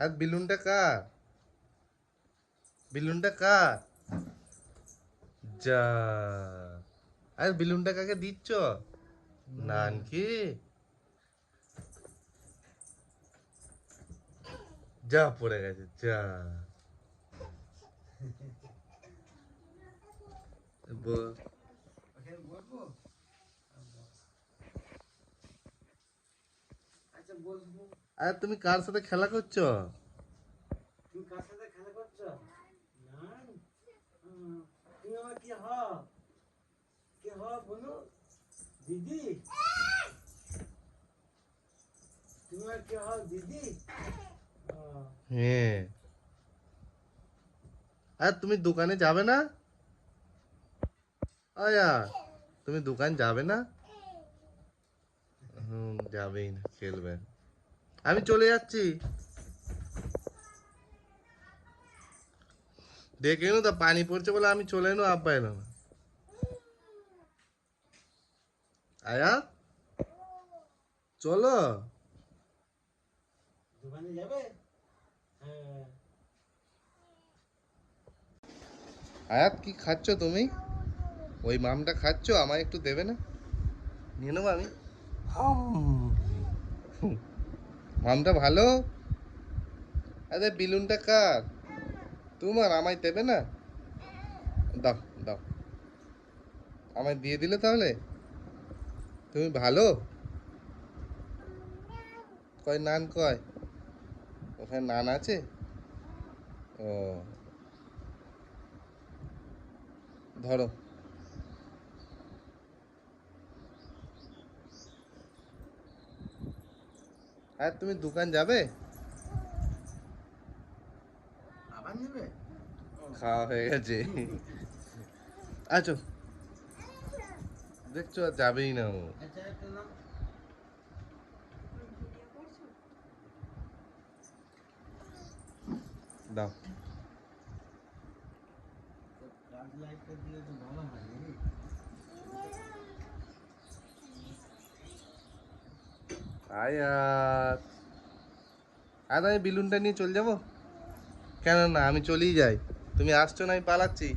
আর বেলুনটা কার? বেলুনটা কার? যা, আর বেলুনটা কাকে দিচ্ছ? নানকে? যা পড়ে গেছে যা। ব- আর তুমি কার সাথে খেলা করছো? তুমি কার সাথে খেলা করছো? না, তুমি আমার কি হও? কি হও বলো? দিদি? তুমি আমার কি হও দিদি? হ্যাঁ। আর তুমি দোকানে যাবে না? আয়া, তুমি দোকান যাবে না? যাবেই না, খেলবে। আমি চলে যাচ্ছি। দেখে এনো তো পানি পড়ছে বলে আমি চলে এনো, আব্বা এলো না। আয়া, চলো। দোকানে যাবে? হ্যাঁ। আয়াত, কি খাচ্ছ তুমি? ওই মামটা খাচ্ছ, আমায় একটু দেবে না? নিয়ে নেবো আমি। মামটা ভালো। আরে বেলুনটা কার? তোমার, আমায় দেবে না? দাও, দাও, আমায় দিয়ে দিলে তাহলে। তুমি ভালো। কয় নান কয়? ওখানে নান আছে? ও, ধরো। আর তুমি দোকান যাবে? আবার নেবে? খাওয়া হয়ে গেছে। আচ্ছা, দেখছো আর যাবেই না ও। আচ্ছা, একটা নাও। দাও। কাজ লাইটটা দিলে তো ভালো হয় নাকি? আয়াত, আর আমি বেলুনটা নিয়ে চলে যাবো? কেন না, আমি চলেই যাই। তুমি আসছো না, আমি পালাচ্ছি।